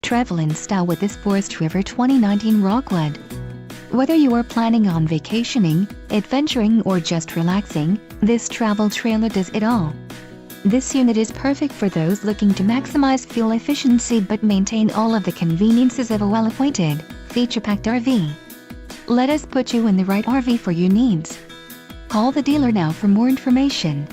Travel in style with this Forest River 2019 Rockwood. Whether you are planning on vacationing, adventuring or just relaxing, this travel trailer does it all. This unit is perfect for those looking to maximize fuel efficiency but maintain all of the conveniences of a well-appointed, feature-packed RV. Let us put you in the right RV for your needs. Call the dealer now for more information.